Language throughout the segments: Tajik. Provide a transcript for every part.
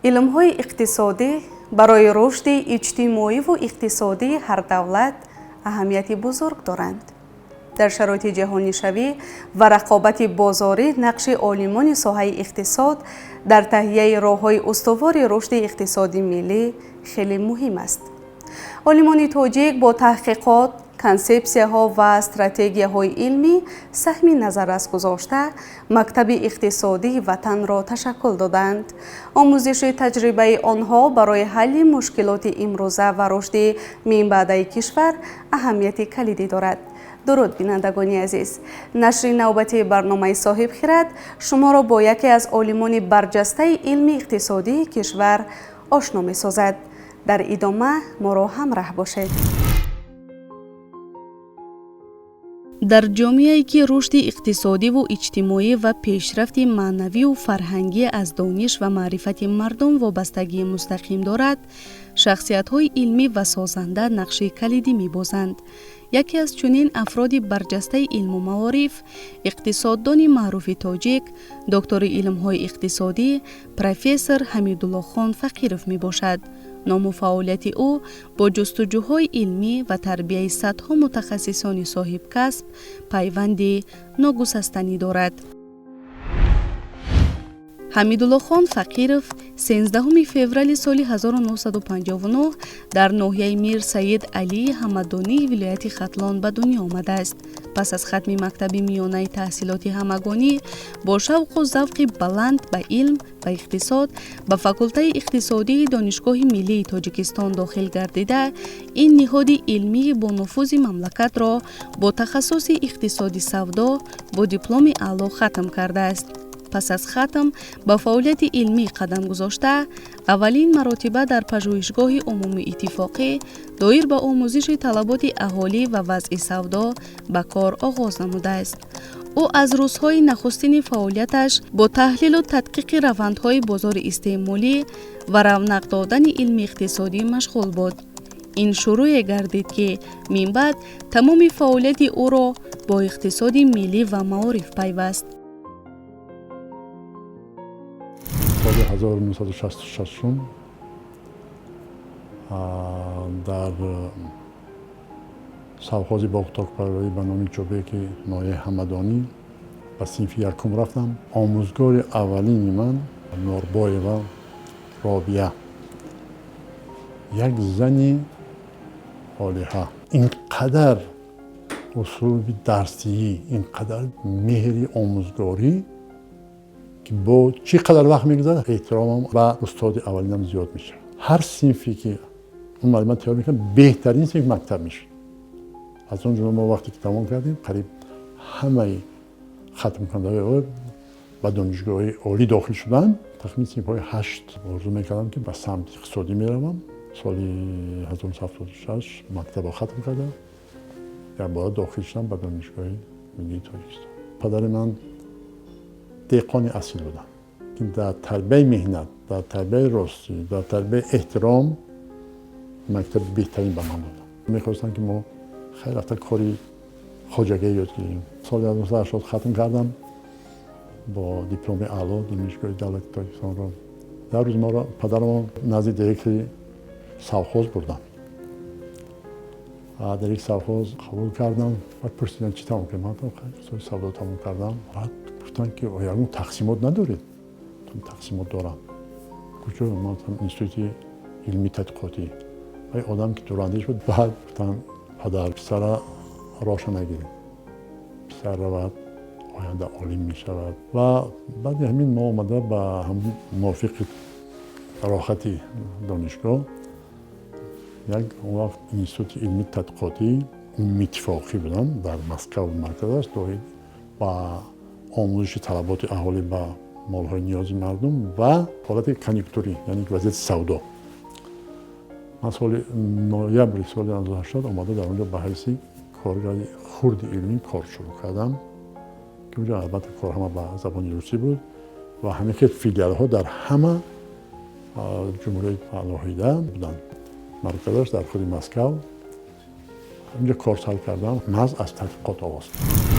علم‌های اقتصادی برای رشد اجتماعی و اقتصادی هر دولت اهمیت بزرگ دارند. در شرایط جهانی شوی و رقابت بازاری نقش عالمان ساحه اقتصاد در تهیه راه‌های استوار رشد اقتصادی ملی خیلی مهم است. عالمان تاجیک با تحقیقات، کنسپسی‌ها و استراتژی‌های علمی سهمی نظررس گذاشته مکتب اقتصادی وطن را تشکل دادند. آموزش تجربه آنها برای حل مشکلات امروزه و رشد منبعد کشور اهمیت کلیدی دارد. درود بینندگان عزیز، نشر نوبتی برنامه صاحب خرد شما را با یکی از عالمان برجسته علم اقتصادی کشور آشنا می سازد. در ادامه ما را همراه باشید. در جامعه‌ای که رشد اقتصادی و اجتماعی و پیشرفت معنوی و فرهنگی از دانش و معرفت مردم وابستگی مستقیم دارد، شخصیت‌های علمی و سازنده نقش کلیدی می‌بازند. یکی از چنین افراد برجسته علم و معارف، اقتصاددان معروف تاجیک، دکتر علم‌های اقتصادی، پروفسور حمیدالله خان فقیرов میباشد. نام و فعالیت او با جستجوهای علمی و تربیت صدها متخصصان صاحب کسب پیوندی ناگسستنی دارد. حمیدالله خان فقیرov 13 فوریه سال 1959 در ناحیه میر سید علی همدانی ولایت ختلان به دنیا آمده است. پس از ختم مکتب میانه تحصیلات همگانی با شوق و ذوق بلند به علم و اقتصاد به فاکولته اقتصادی دانشگاه ملی تاجیکستان داخل گردیده، این نهاد علمی با نفوذ مملکت را با تخصص اقتصادی سودا با دیپلم اعلی ختم کرده است. پس از ختم با فعالیت علمی قدم گذاشته، اولین مراتبه در پژوهشگاه عمومی اتفاقی دایر به آموزش طلبات اهالی و وضع سودا به کار آغاز نموده است. او از روزهای نخستین فعالیتش با تحلیل و تدقیق روندهای بازار استعمالی و رونق دادن علم اقتصادی مشغول بود. این شروع گردید که من بعد تمام فعالیت او را با اقتصاد ملی و معارف پیوست. سال 1966 در سوخاز باغتاکپروری به نام جوبک ناحیه همدانی به صنف یکم رفتم. آموزگار اولین من نوربایوا رابعه، یک زن صالحه. اینقدر اصول درسی، اینقدر مهری آموزگاری که با چقدر وقت میگذره احترامم و استاد اولینم زیاد میشه. هر صنفی که اون معلومات تیار میکنه بهترین صنف مکتب میشه. از اونجا ما وقتی که تمام کردیم قریب همه ختم کننده های به دانشگاه عالی داخل شدن. تقریبا صنف‌های 8 آرزو میکردم که به سمت اقتصادی میروم. سال 1976 مکتب ختم کردم. در بالا داخل شدم به دانشگاه ملی تاجیکستان. پدر من دهقان اصیل بودن که در تربیت مهنت، در تربیت راستی، در تربیت احترام مکتب بهترین به من دادن. میخواستن که ما خیلی وقتا کاری خواجگی یاد گیریم. سال 1980 ختم کردم با دیپلم اعلی دانشگاه دولتی تاجیکستان را. در روز ما را پدرم نزد دیرکتور سوخاز بردم. در یک سوخاز قبول کردم. بعد پرسیدن چی تمام کردم؟ من خیلی سودا تمام کردم. گفتن که یارو تقسیمات ندارید. تقسیمات دارم. کجا؟ ما اینستیتوت علمی تحقیقاتی. ای آدم که دورندهش بود. بعد گفتن پدر پسر راهش نگیرید. پسر رود آینده عالم می شود. و بعد همین ما آمده به هم موافق راحتی دانشگاه. یک وقت اینستیتوت علمی تحقیقاتی اون اتفاقی بودن در مسکو مرکز است با آموزش طلبات اهالی به مالهای نیازی مردم و حالت کنیکتوری یعنی وضعیت سودا. من سال نوامبر سال 1980 آمده در اونجا به حیث کارگر خرد علمی کار شروع کردم که اونجا البته کار همه به زبان روسی بود و همه که فیلیال ها در همه جمهوری متحده بودن. مرکزش در خود مسکو. اینجا کار سال کردم. محض از تحقیقات آغاز.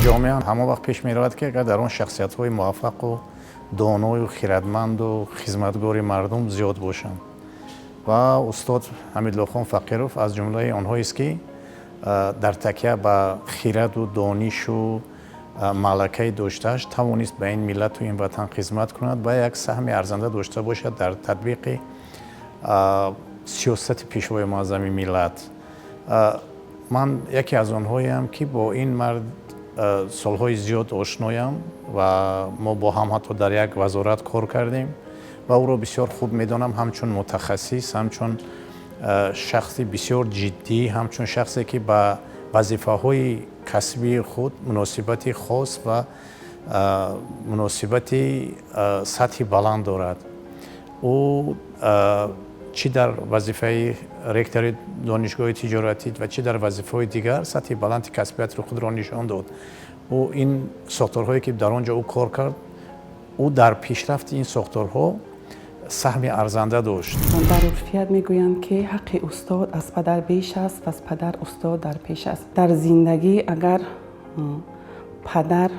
جامعه همه وقت پیش می رود که در آن شخصیت های موفق و دانای و خردمند و خدمتگار مردم زیاد باشند و استاد حمیدالله خان فقیرов از جمله آنهایی است که در تکیه به خرد و دانش و ملکه داشتهش توانست به این ملت و این وطن خدمت کند و یک سهم ارزنده داشته باشد در تطبیق سیاست پیشوای معظم ملت. من یکی از آنهایم که با این مرد سالهای زیاد آشنایم و ما با هم حتی در یک وزارت کار کردیم و او را بسیار خوب میدانم، همچون متخصص، همچون شخصی بسیار جدی، همچون شخصی که به وظیفه‌های کسبی خود مناسبت خاص و مناسبت سطح بلند دارد. او چی در وظیفه رکتور دانشگاه تجارتی و چی در وظیفه‌های دیگر سطح بلند کسبیت رو خود را نشان داد. او این ساختارهایی که در آنجا او کار کرد، او در پیشرفت این ساختارها سهم ارزنده داشت. در عرفیت میگویند که حق استاد از پدر بیش است و از پدر استاد در پیش است. در زندگی اگر پدر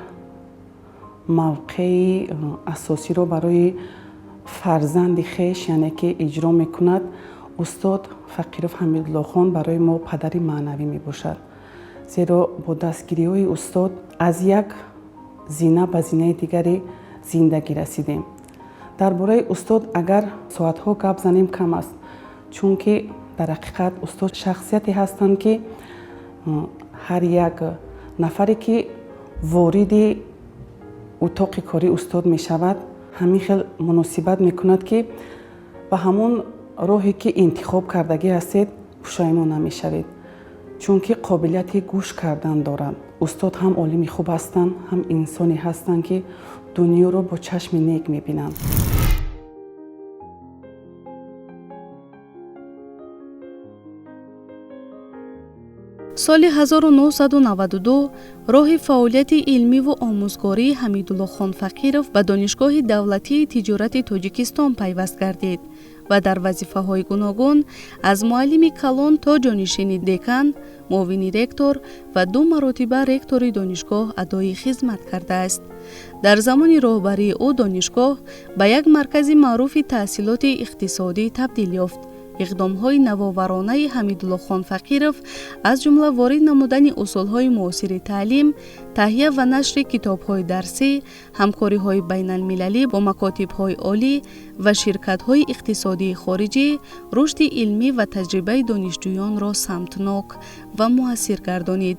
موقع اساسی رو برای فرزند خویش یعنی که اجرا میکند، استاد فقیرов حمیدالله خان برای ما پدری معنوی میباشد. زیرا با دستگیری های استاد از یک زینه به زینه دیگری زندگی رسیدیم. درباره استاد اگر ساعتها گپ زنیم کم است، چون که در حقیقت استاد شخصیتی هستند که هر یک نفری که وارد اتاق کاری استاد می شود همین خیلی مناسبت می کند که به همون راهی که انتخاب کردگی هستید پشیمان نمی شوید، چون که قابلیت گوش کردن دارند. استاد هم عالم خوب هستند، هم انسانی هستند که دنیا رو با چشم نیک می بینند. سال 1992 راه فعالیت علمی و آموزگاری حمیدالله خان فقیرов به دانشگاه دولتی تجارت تاجیکستان پیوست گردید و در وظیفه‌های گوناگون از معلم کلان تا جانشین دکان، معاون رکتور و 2 مرتبه رکتور دانشگاه ادای خدمت کرده است. در زمان راهبری او دانشگاه به یک مرکز معروف تحصیلات اقتصادی تبدیل یافت. اقدام‌های نوآورانه حمیدالله خان فقیرов از جمله وارد نمودن اصول‌های معاصر تعلیم، تهیه و نشر کتاب‌های درسی، همکاری‌های بین‌المللی با مکاتب‌های عالی و شرکت‌های اقتصادی خارجی، رشد علمی و تجربه دانشجویان را سمتناک و مؤثر گردانید.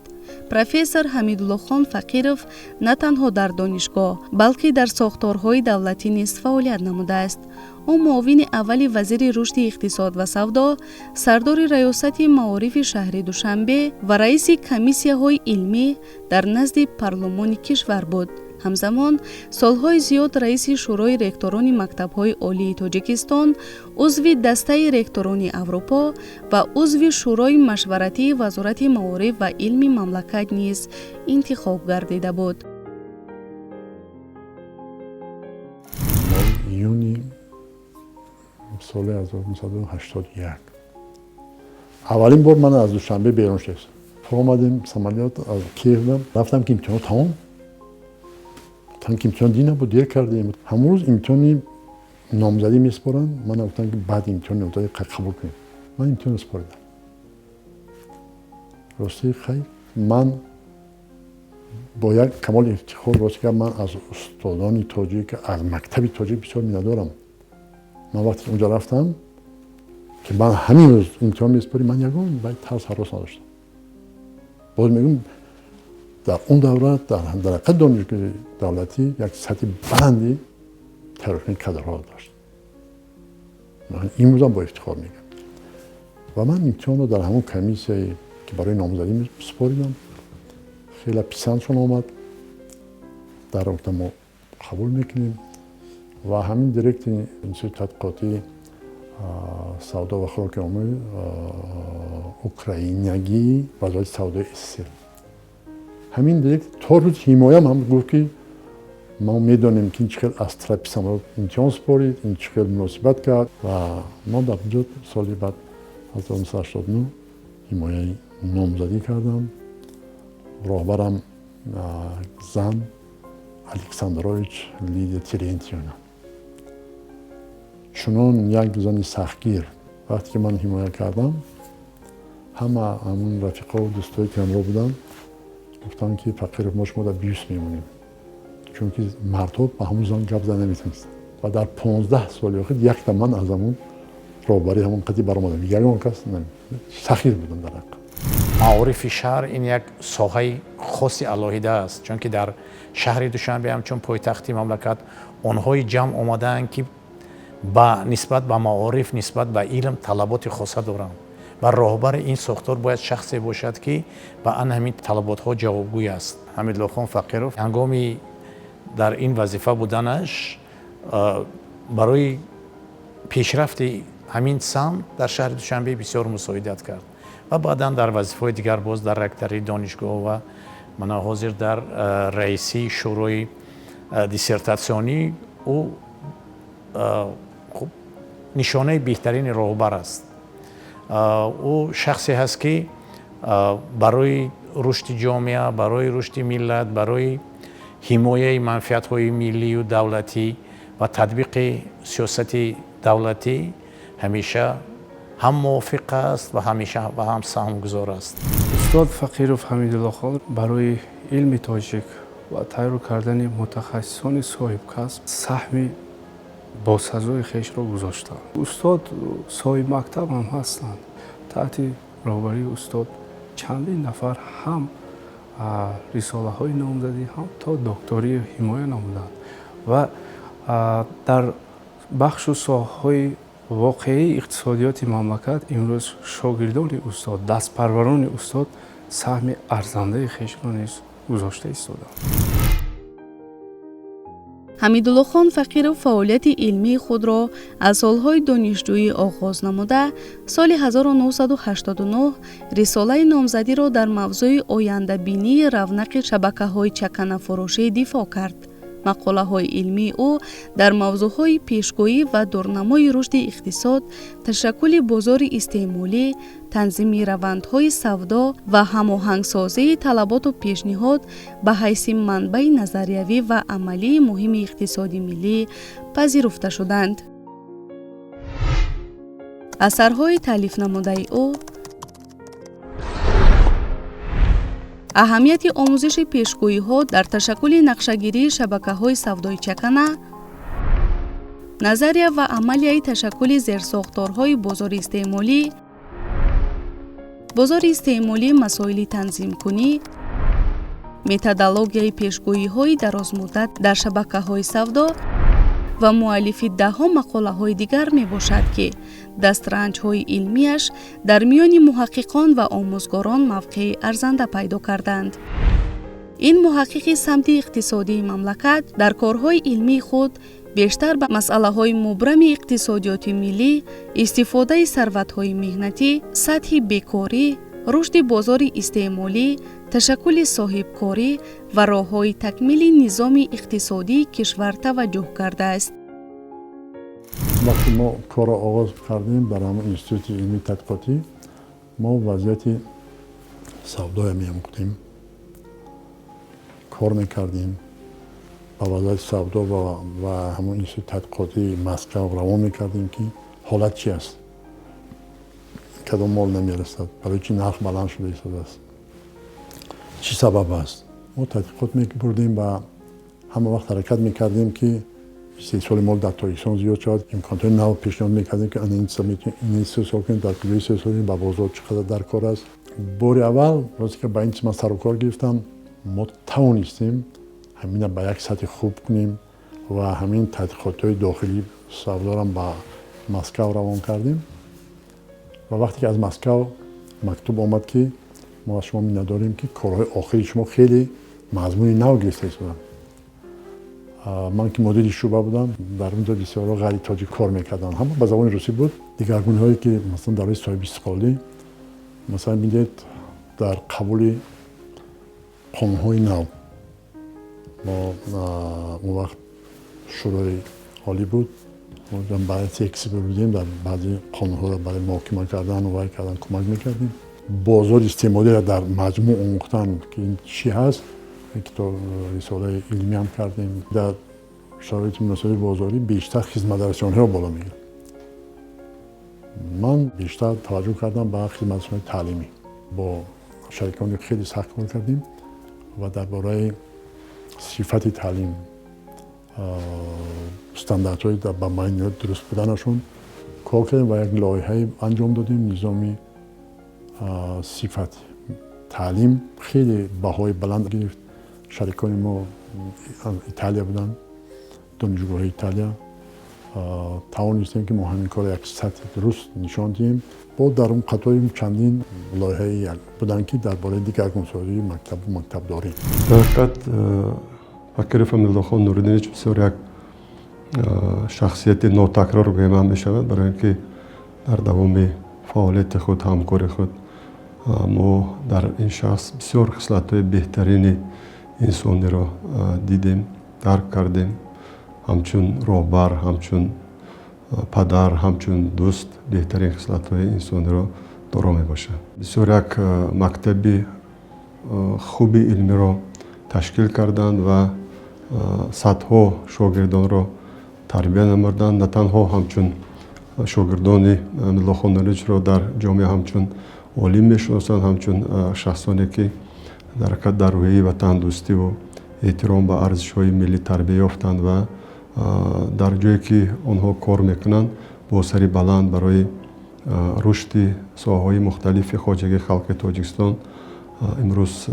پروفسور حمیدالله خان فقیرov نه تنها در دانشگاه بلکه در ساختارهای دولتی نیز فعالیت نموده است. او معاون اول وزیر رشد اقتصاد و سودا، سردار ریاست معارف شهر دوشنبه و رئیس کمیسیه‌های علمی در نزد پارلمان کشور بود. همزمان سالهای زیاد رئیس شورای رکتوران مکتب‌های عالی تاجیکستان، عضو دسته رکتوران اروپا و عضو شورای مشورتی وزارت معارف و علم مملکت نیز انتخاب گردیده بود. یونی سال 1981 اولین بار من از دوشنبه بیرون شدم. آمدیم سمالیات از کیف رفتم که امتحان تمام. که امتحان دی نبود، دیر کردیم. همون روز امتحانی نامزدی میسپارن. من گفتم که بعد امتحان نامزدی قبول کنیم. من امتحان سپردم. راستی خیر من با یک کمال افتخار واسه که من از استادان تاجیک از مکتب تاجیک بسیار می‌ندارم. من وقتی اونجا رفتم که من همین روز امتحان میسپاری، من یگان باید ترس هراس نداشتم. باز میگم در اون دوره در حقیقت دانشگاه دولتی یک سطح بلندی تربیت کادرها داشت. من این روزم با افتخار میگم. و من امتحان رو در همون کمیسیه که برای نامزدی میسپاریدم. خیلی پسندشون آمد. در وقت ما قبول میکنیم و همین دایرکت انستیتوت تحقیقاتی سودا و خوراک عامه اوکراینیگی وزارت سودای استیل، همین دایرکت تا روز حمایم هم گفت که ما میدانیم که این چقدر از طرف سمرات امتحان سپارید، این چقدر مناسبت کرد و ما در اونجا سالی بعد 1989 حمایه نامزدی کردم. راهبرم زن الکساندروویچ لید ترنتیون. چنان یک زن سختگیر وقتی که من حمایت کردم، همه همون رفیقا و دوستایی که همراه بودن گفتن که فقیرف ما شما در بیوس میمونیم، چون که مردها به همون زن گپ زدن نمیتونست. و در 15 سال آخر یک تا من از همون راهبری همون قضیه برآمدم. یگان کس سخیر بودم در حق. معارف شهر این یک ساحه خاصی الهیده است، چون که در شهر دوشنبه همچون پایتختی مملکت آنهای جمع آمدند که با نسبت به معارف، نسبت به علم طلبات خاصه دارند و راهبر این ساختار باید شخصی باشد که به آن همین طلبات ها جوابگوی است. حمیدالله خان فقیرف هنگامی در این وظیفه بودنش برای پیشرفت همین سم در شهر دوشنبه بسیار مساعدت کرد و بعدا در وظیفه‌های دیگر باز در رکتری دانشگاه و من حاضر در رئیسی شورای دیسرتاسیونی او خب نشانه بهترین راهبر است. او شخصی هست که برای رشد جامعه، برای رشد ملت، برای حمایه منفعت‌های ملی و دولتی و تطبیق سیاست دولتی همیشه هم موافق است و همیشه و هم سهمگذار است. استاد فقیرف حمیدالله خان برای علم تاجیک و تیار کردن متخصصان صاحب کسب سهم با سزای خیش را گذاشتند. استاد صاحب مکتب هم هستند. تحت راهبری استاد چندین نفر هم رساله های نامزدی هم تا دکتری حمایه نمودند و در بخش و ساحه‌های واقعی اقتصادیات مملکت امروز شاگردان استاد، دستپروران استاد سهم ارزنده خیش را نیز گذاشته ایستادند. حمیدالله خان فقیرف فعالیت علمی خود را از سالهای دانشجویی آغاز نموده، سال 1989 رساله نامزدی را در موضوع آینده بینی رونق شبکه‌های چکنه فروشی دفاع کرد. مقاله های علمی او در موضوع های پیشگویی و دورنمای رشد اقتصاد، تشکل بازار استعمالی، تنظیم روندهای سودا و هماهنگسازی طلبات و پیشنهاد به حیث منبع نظریوی و عملی مهم اقتصادی ملی پذیرفته شدند. اثرهای تالیف نموده او: اهمیت آموزش پیشگویی ها در تشکل نقشه‌گیری شبکه‌های سودای چکنه، نظریه و عملیه تشکل زیرساختارهای بازار استعمالی مسائل تنظیم کنی، متدولوژی پیشگویی های درازمدت در شبکه‌های سودا و مؤلفی ده‌ها مقاله‌های دیگر می باشد که دسترنج‌های علمیش در میان محققان و آموزگاران موقع ارزنده پیدا کردند. این محقق سمت اقتصادی مملکت در کارهای علمی خود بیشتر به مسئله‌های مبرم اقتصادیات ملی، استفاده ثروت‌های مهنتی، سطح بیکاری، رشد بازار استعمالی، تشکل صاحبکاری و راه‌های تکمیل نظام اقتصادی کشور توجه کرده است. وقتی ما کار را آغاز کردیم در همون اینستیتوت علمی تحقیقاتی، ما وضعیت سودای می‌آموختیم، کار می‌کردیم با وضعیت سودا و همون اینستیتوت تحقیقاتی مسکو روان می‌کردیم که حالت چی است، کدام مال نمی‌رسد، برای چی نرخ بلند شده است، چی سبب است. ما تحقیقات می‌بردیم و همه وقت حرکت می‌کردیم که 3 سال مال در تاریخشان زیاد شد، امکانات نو پیشنهاد می‌کردیم که این 3 سال کنید، در طول 3 سال با بازار چقدر در کار است. بار اول روزی که با این چیز من سر و کار گرفتم، ما توانستیم همین به یک سطح خوب کنیم و همین تحقیقات‌های داخلی سودا را با مسکو روان کردیم و وقتی که از مسکو مکتوب آمد که ما از شما نداریم که کارهای آخری شما خیلی مضمون نو گرفته شدن. من که مدیر شعبه بودم، در اونجا بسیارا غیر تاجیک کار میکردن، همه به زبان روسی بود. دیگرگونه هایی که مثلا در صاحب استقلالی مثلا میدید در قبول قانون‌های نو، ما اون وقت شورای عالی بود، ما برای تکسیبل بودیم، در بعضی قانون‌ها را برای محاکمه کردن و کردن کمک میکردیم. بازار استعمالی را در مجموع آموختن که این چی هست کتاب رساله علمی هم کردیم. در شرایط مناسب بازاری بیشتر خدمت‌رسانی‌ها بالا میگیره. من بیشتر توجه کردم به خدمت‌رسانی تعلیمی. با شریکان خیلی سخت کار کردیم و درباره صفت تعلیم، استانداردهای در بین درست بودنشون کار کردیم و یک لایحه انجام دادیم. نظامی صفت تعلیم خیلی بهای بلند گرفت. شریکان ما ایتالیا بودن، دانشگاه ایتالیا. توانستیم که ما همین کار یک سطح درست نشان دهیم. با در اون قطعه چندین لایحه بودن که درباره دیگرگونسازی مکتب داریم. در حقیقت فقیرов حمیدالله خان نوریدینی بسیار یک شخصیت ناتکرار گویم می شود، برای اینکه در دوام فعالیت خود، همکاری خود، ما در این شخص بسیار خصلت‌های بهترین انسانی را دیدیم، درک کردیم. همچون راهبر، همچون پدر، همچون دوست بهترین خصلت‌های انسانی را دارا میباشد. بسیار یک مکتب خوبی علمی را تشکیل کردند و صدها شاگردان را تربیت نمودند. نه تنها همچون شاگردان حمیدالله خان نوریدی را در جامعه همچون عالم میشناسند، همچون شخصانی که در روحیه وطن دوستی و احترام به ارزش‌های ملی تربیت یافتند و در جایی که آنها کار میکنند با سری بلند برای رشد ساحه‌های مختلف خواجگی خلق تاجیکستان امروز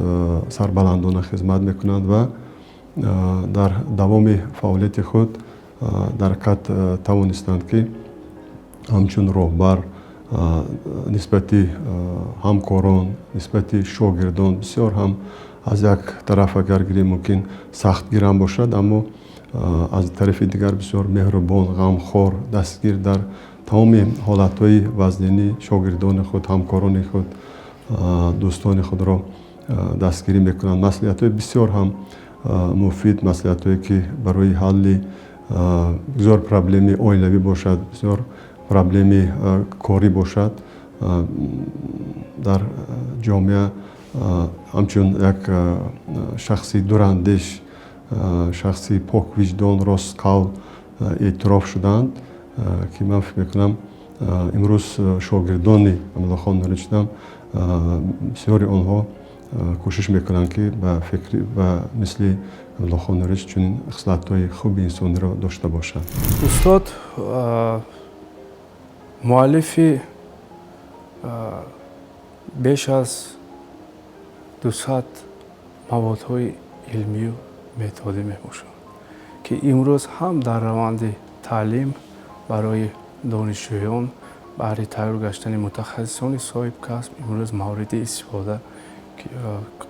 سربلندانه خدمت میکنند و در دوام فعالیت خود در حقیقت توانستند که همچون راهبر نسبت همکاران، نسبت شاگردان بسیار هم از یک طرف اگر گیری ممکن سختگیر هم باشد، اما از طرف دیگر بسیار مهربان، غمخوار، دستگیر در تمام حالت‌های وزنی شاگردان خود، همکاران خود، دوستان خود را دستگیری میکنند. مسئولیت‌های بسیار هم مفید، مسئولیت‌هایی که برای حل بسیار پرابلم عائلوی باشد، بسیار پرابلم کاری باشد، در جامعه همچون یک شخصی دوراندیش، شخصی پاک وجدان، راست قول اعتراف شدند که من فکر میکنم امروز شاگردان حمیدالله خان نوریدی بسیاری آنها کوشش میکنند که به فکر و مثل حمیدالله خان نوریدی چنین خصلت‌های خوب انسانی را داشته باشند. استاد مؤلف بیش از 200 موادهای علمی و متدی میباشد که امروز هم در روند تعلیم برای دانشجویان برای تیار گشتن متخصصان صاحب کسب امروز مورد استفاده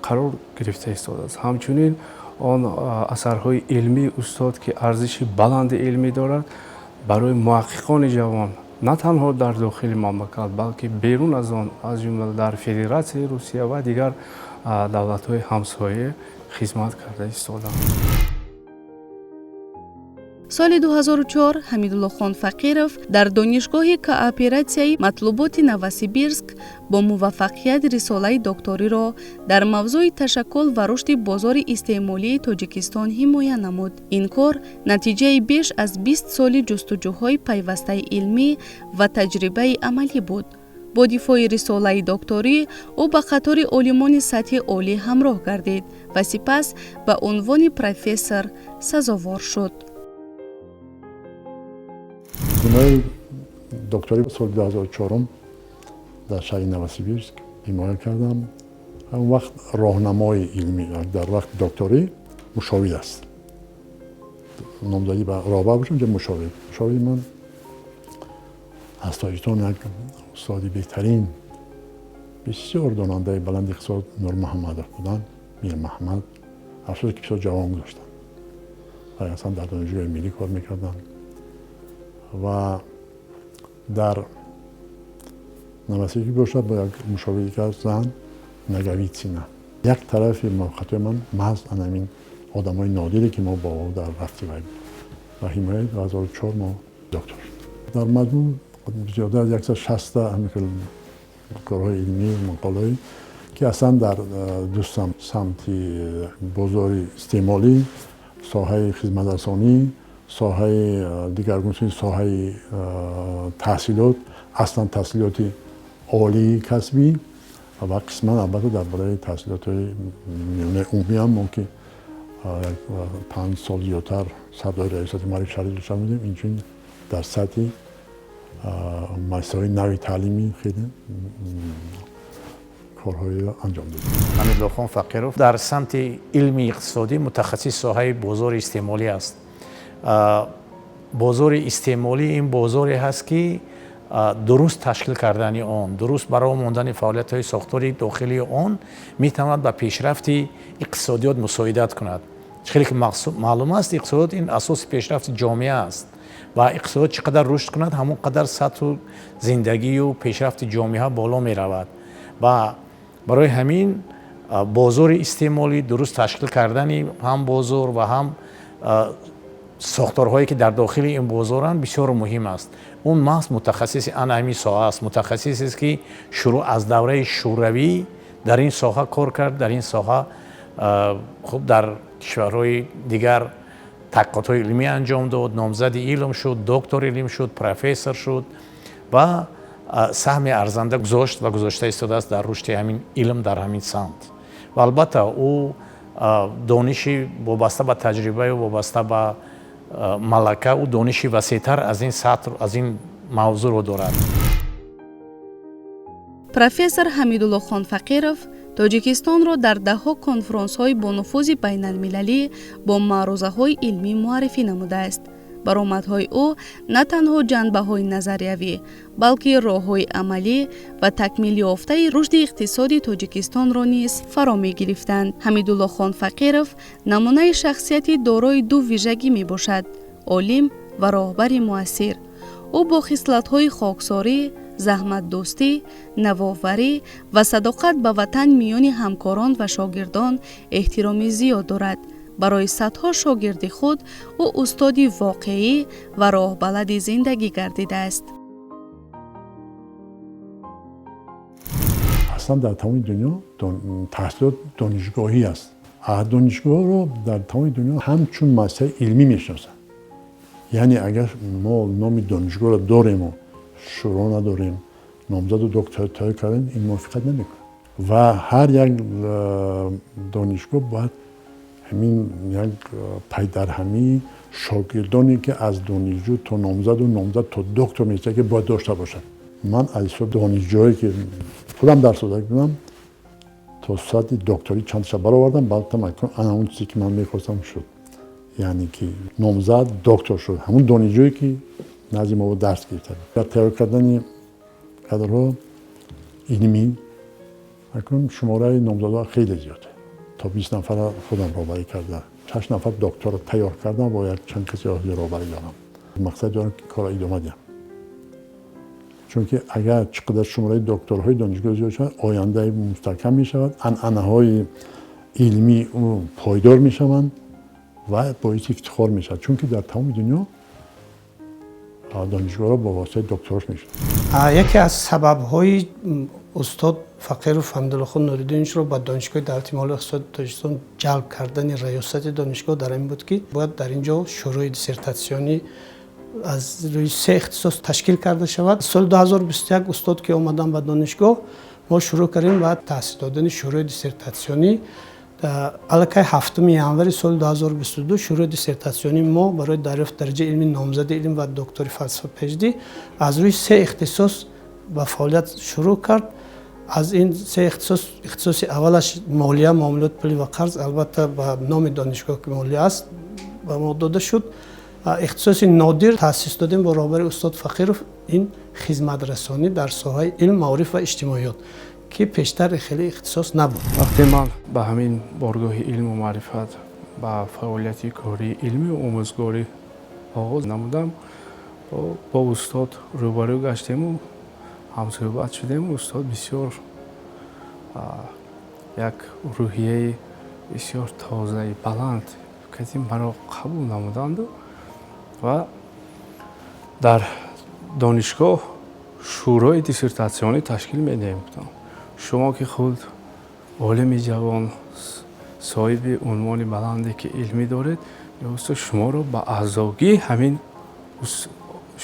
قرار گرفته ایستاده است. همچنین آن اثرهای علمی استاد که ارزش بلند علمی دارد برای محققان جوان نه تنها در داخل مملکت بلکه بیرون از آن، از جمله در فدراسیون روسیه و دیگر دولت‌های همسایه خدمت کرده ایستادند. سال 2004 حمیدالله خان فقیرов در دانشگاه کооپراتسیای مطلوبات نوسیبیرسک با موفقیت رساله دکتری را در موضوع تشکل و رشد بازار استعمالی تاجیکستان حمایت نمود. این کار نتیجه بیش از 20 سال جستجوهای پیوسته علمی و تجربه عملی بود. با دفاع رساله دکتری او به قطار عالمان سطح عالی همراه گردید و سپس به عنوان پروفسور سزاوار شد. حمایت دکتری سال 2004 در شهر نوسیبیرسک حمایت کردم. اون وقت راهنمای علمی، در وقت دکتری مشاور است. نامزدی به راهبر باشم که مشاور من از تاجیکستان یک استادی بهترین بسیار داننده بلند اقتصاد نور محمد بودن، میر محمد، افسوس که بسیار جوان گذاشتن و اصلا در دانشگاه ملی کار میکردن و در نوسیبی باشد با یک مشاوری که زن نگویتسینه. یک طرف موقعیت من محض همین آدمای نادری که ما با او در رفتیم و حمایت 2004 ما دکتر. در مجموع زیاده از 160 کارهای علمی و مقاله‌ای که اصلا در دوستم سمتی بازار استعمالی، ساحه خدمترسانی، ساحه دیگرگونی، ساحه تحصیلات، اصلا تحصیلات عالی کسبی و قسما البته درباره تحصیلات میانه عمومی هم ممکن 5 سال زیادتر صدای ریاست معرفی شهری داشته بودیم. اینجوری در سطح مسائل نوی تعلیمی خیلی کارهای انجام دادیم. حمیدالله خان فقیرов در سمت علمی اقتصادی متخصص ساحه بازار استعمالی است. بازار استعمالی این بازاری هست که درست تشکیل کردن آن، درست برای ماندن فعالیت‌های ساختاری داخلی آن میتواند به پیشرفت اقتصادیات مساعدت کند. خیلی که معلوم است اقتصاد این اساس پیشرفت جامعه است و اقتصاد چقدر رشد کند همون قدر سطح زندگی و پیشرفت جامعه بالا می رود و برای همین بازار استعمالی درست تشکیل کردن هم بازار و هم ساختارهایی که در داخل این بازارند بسیار مهم است. اون محض متخصص همین ساحه است، متخصصی است که شروع از دوره شوروی در این ساحه کار کرد. در این ساحه خب در کشورهای دیگر تحقیقات‌های علمی انجام داد، نامزد علم شد، دکتر علم شد، پروفسور شد و سهم ارزنده گذاشت و گذاشته ایستاده است در رشد همین علم در همین سمت. و البته او دانشی وابسته به تجربه و وابسته به ملکه و دانشی وسیع‌تر از این سطح از این موضوع رو دارد. پروفسور حمیدالله خان فقیرов توجیکستانро дар даҳҳо конферансҳои бонуфузи байналмилалӣ бо маърузаҳои илмӣ муаррифӣ намудааст. баромадҳои ӯ на танҳо ҷанбаҳои назариявӣ, балки роҳҳои амалӣ ва такмилёфтаи рушди иқтисоди Тоҷикистонро низ фаро мегирифтанд. Ҳамидулло хон Фақиров намунаи шахсияти дорои ду вижагӣ мебошад: олим ва роҳбари муассир. ӯ бо хислатҳои хоксорӣ, заҳматдӯстӣ, навоварӣ ва садоқат ба ватан миёни ҳамкорон ва шогирдон эҳтироми зиёд дорад. барои садҳо шогирди худ ӯ устоди воқеӣ ва роҳбалади зиндагӣ гардидааст. اصلا در تمام دنیا تحصیلات دانشگاهی است. دانشگاه رو در تمام دنیا همچون مسئله علمی میشناسن. یعنی اگر ما نام دانشگاه رو داریم و شروع نداریم، نامزد و دکترا کردن، این موافقت نمیکنه. و هر یک دانشگاه باید همین یک پیدرهمی شاگردانی که از دانشجو تا نامزد و نامزد تا دکتر میشه که باید داشته باشن. من از دانشجویی که خودم درس دادم تا سطح دکتری چند تا برآوردم، بعد انا اون چیزی که من میخواستم شد. یعنی که نامزد دکتر شد، همون دانشجویی که نزد ما درس گرفته. در تیار کردن کادرها علمی شماره نامزدها خیلی زیاده. تا 20 نفر خودم راهبری کردم. 6 نفر دکتر رو تیار کردم با یک چند کسی راهبری دارم. مقصد دارم که کار ادامه بدم. چون که اگر چقدر شماره دکترهای دانشگاه زیاد شود، آینده مستحکم می شود، عنعنه‌های علمی و پایدار می شوند و باعث افتخار می شود. چون که در تمام دنیا دانشگاه را با واسطه دکتراش می شود. یکی از سبب‌های استاد فقیرов حمیدالله خان نوری‌دینش رو به دانشگاه دولتی مالی اقتصاد تاجیکستان جلب کردن ریاست دانشگاه در این بود که باید در اینجا شروع دیسرتاسیونی از روی 3 اختصاص تشکیل کرده شود. سال 2021 استاد که اومدن به دانشگاه ما شروع کردیم و تأسیس دادن شروع دیسرتاسیونی. الکی 7 январи سال 2022 شروع دیسرتاسیونی ما برای دریافت درجه علمی نامزد علم و دکتری فلسفه پیشدی از روی 3 اختصاص به فعالیت شروع کرد. از این 3 اختصاص اولش مالیه، معاملات پولی و قرض، البته به نام دانشگاه که مالیه است به ما داده شد. اختصاص نادر تأسیس دادیم با راهبری استاد فقیرov، این خدمت رسانی در ساحه علم، معارف و اجتماعیات که پیشتر خیلی اختصاص نبود. وقتی من به همین بارگاه علم و معرفت با فعالیت کاری علمی و آموزگاری آغاز نمودم، با استاد روبرو گشتیم و همصحبت شدیم. استاد بسیار یک روحیه بسیار تازه بلند که مرا قبول نمودند و در دانشگاه شورای دیسرتاسیونی تشکیل میدهیم. شما که خود олими ҷавон соҳиби унвони баланде ки илмӣ доред устод шуморо ба аъзогӣ ҳамин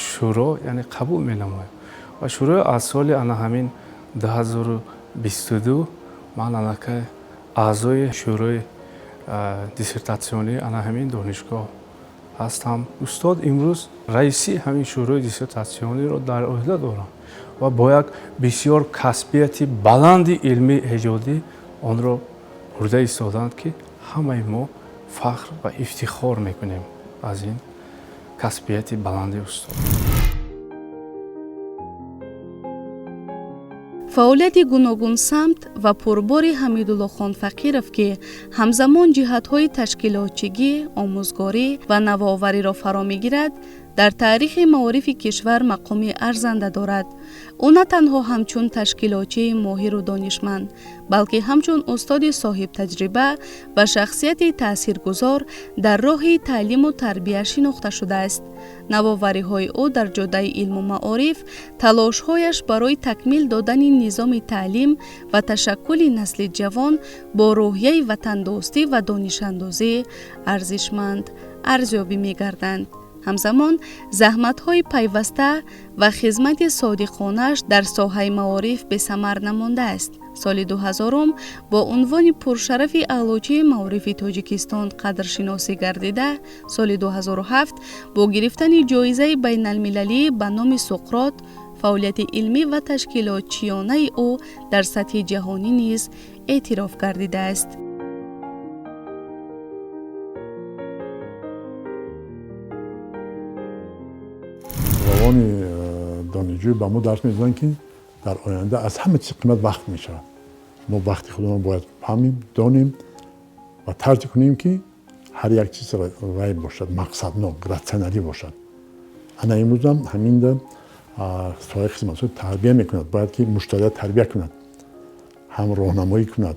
шӯро яъне қабул менамоям ва шӯро аз соли ана ҳамин 2022 ман анака аъзои шӯрои диссертатсионии ана ҳамин донишгоҳ ҳастам. Устод имрӯз раиси ҳамин шӯрои диссертатсиониро дар оҳда дорам ва бо як бисёр касбияти баланди илмӣ эҷодӣ онро бурда истоданд ки ҳамаи мо фахр ва ифтихор мекунем аз ин касбияти баланди устод. фаъолияти гуногун самт ва пурбори Ҳамидуллохон Фақиров ки ҳамзамон ҷиҳатҳои ташкилотчигӣ, омӯзгорӣ ва навоовариро фаро мегирад, дар таърихи маорифи кишвар мақоми арзанда дорад. ӯ на танҳо ҳамчун ташкилотчии моҳиру донишманд, балки ҳамчун устоди соҳибтаҷриба ва шахсияти таъсиргузор дар роҳи таълиму тарбия шинохта шудааст. навовариҳои ӯ дар ҷоддаи илму маориф, талошҳояш барои такмил додани низоми таълим ва ташаккули насли ҷавон бо рӯҳияи ватандӯстӣ ва донишандозӣ арзишманд арзёбӣ мегарданд. ҳамзамон заҳматҳои пайваста ва хизмати содиқонааш дар соҳаи маориф бесамар намондааст. соли 2000 бо унвони пуршарафи аълочии маорифи Тоҷикистон қадршиносӣ гардида, соли 2007 бо гирифтани ҷоизаи байналмилалӣ ба номи Суқрот, фаъолияти илмӣ ва ташкилотчиёнаи ӯ дар сатҳи ҷаҳонӣ низ эътироф гардидааст. равони донишҷӯ ба мо дарс медиҳанд ки дар оянда аз ҳама чиз қимат вақт мешавад. мо вақти худамон бояд фаҳмем, донем ва тарҷ кунем ки ҳар як чиз ғайб бошад, мақсаднок, рационалӣ бошад. ана имрӯзам ҳаминда соҳаи хизматшони тарбия мекунад, бояд ки муштарият тарбия кунад, ҳам роҳнамоӣ кунад,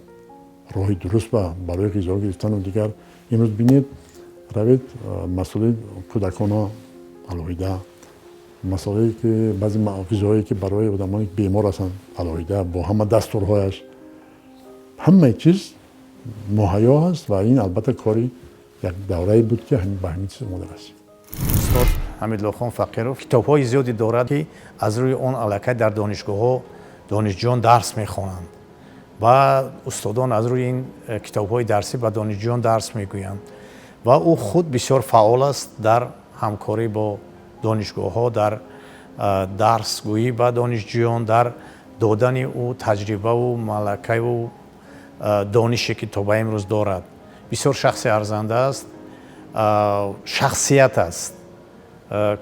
роҳи дуруст барои ғизо гирифтану дигар. имрӯз бинед равед масъулаи кӯдакона алоҳида, масъалае ки баъзе ғизоие ки барои одамоне бемор ҳастанд алоҳида, бо ҳама дастурҳояш, ҳамаи чиз муҳайё ҳаст ва ин албатта кори як даврае буд ки ба ҳамин чиз омода расид. устод Ҳамидуллохон Фақиров китобҳои зиёде дорад ки аз рӯи он аллакай дар донишгоҳҳо донишҷӯён дарс мехонанд ва устодон аз рӯи ин китобҳои дарсӣ ба донишҷӯён дарс мегӯянд ва ӯ худ бисёр фаъол аст дар ҳамкорӣ бо донишгоҳҳо, дар дарсгӯӣ ба донишҷӯён, дар додани ӯ таҷрибаву малакаву донише ки то ба имрӯз дорад. бисёр шахси арзанда аст, шахсият аст,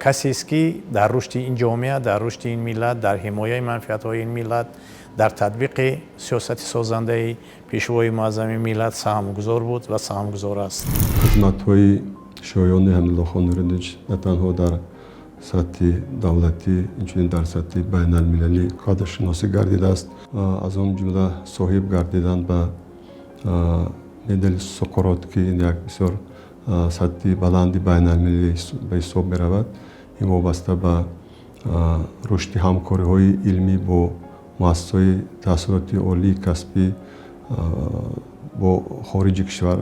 касест ки дар рушди ин ҷомеа, дар рушди ин миллат, дар ҳимояи манфиатҳои ин миллат, дар татбиқи сиёсати созандаи пешвои муаззами миллат саҳмгузор буд ва саҳмгузор аст. хизматҳои шоёни Ҳамидуллохон Нуриддинич на танҳо дар сатҳи давлатӣ, инчунин дар сатҳи байналмилалӣ қадршиносӣ гардидааст. аз он ҷумла соҳиб гардиданд ба медали Суқрот ки ин як бисёр сатҳи баланди байналмилалӣ ба ҳисоб меравад. ин вобаста ба рушди ҳамкориҳои илмӣ бо муассисаҳои таҳсилоти олии касбӣ бо хориҷи кишвар,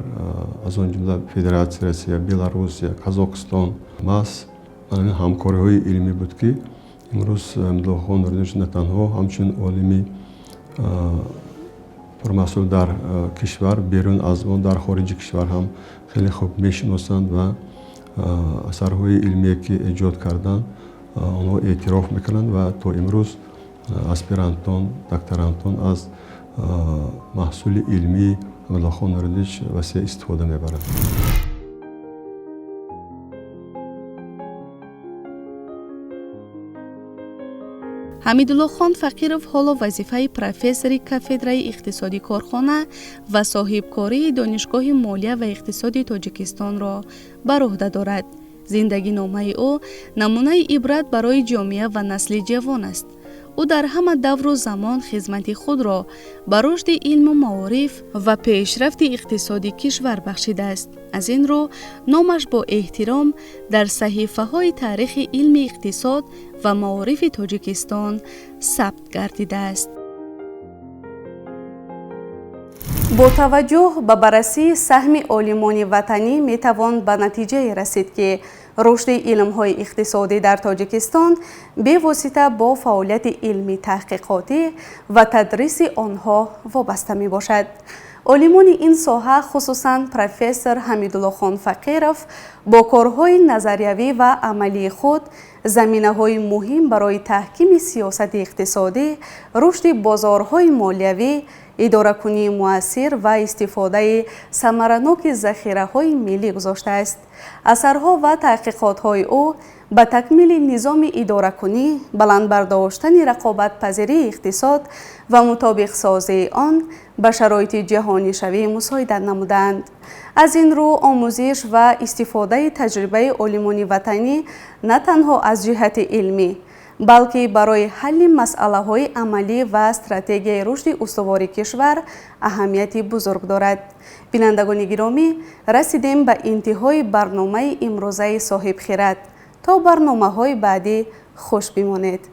аз он ҷумла Федератсияи Россия, Беларусия, Казоқистон мас ин ҳамкориҳои илмӣ буд ки имрӯз Ҳамидуллохон Нуриддинич на танҳо ҳамчун олими пурмасъул дар кишвар, берун аз он дар хориҷи кишвар ҳам хеле хуб мешиносанд ва асарҳои илмие ки эҷод карданд онҳо эътироф мекунанд ва то имрӯз аспирантон, докторантон аз маҳсули илмии Ҳамидуллохон Нуриддинич васеъ истифода мебаранд. ҳамидуллохон Фақиров ҳоло вазифаи профессори кафедраи иқтисоди корхона ва соҳибкории Донишгоҳи молия ва иқтисоди Тоҷикистонро бар уҳда дорад. зиндагиномаи ӯ намунаи ибрат барои ҷомеа ва насли ҷавон аст. ӯ дар ҳама давру замон хизмати худро ба рушди илму маориф ва пешрафти иқтисоди кишвар бахшидааст. аз ин рӯ номаш бо эҳтиром дар саҳифаҳои таърихи илми иқтисод ва маорифи Тоҷикистон сабт гардидааст. با توجه به بررسی سهم عالمان وطنی میتوان به نتیجه رسید که رشد علم‌های اقتصادی در تاجیکستان به واسطه با فعالیت علمی تحقیقاتی و تدریس آنها وابسته می باشد. عالمان این ساحه خصوصاً پروفسور حمیدالله خان فقیرов با کارهای نظریوی و عملی خود زمینه‌های مهم برای تحکیم سیاست اقتصادی، رشد بازارهای مالیوی، اداره‌کنی مؤثر و استفاده ثمرناک ذخیره‌های ملی گذاشته است. اثرها و تحقیقات‌های او به تکمیل نظام اداره‌کنی، بلند برداشتن رقابت‌پذیری اقتصاد و مطابق سازی آن به شرایط جهانی شوی مساعدت نمودند. از این رو آموزش و استفاده تجربه عالمان وطنی نه تنها از جهت علمی بلکه برای حل مسئله‌های عملی و استراتژی رشد استوار کشور اهمیتی بزرگ دارد. بینندگان گرامی، رسیدیم به انتهای برنامه امروزه صاحب خیرات. تا برنامه‌های بعدی خوش بمانید.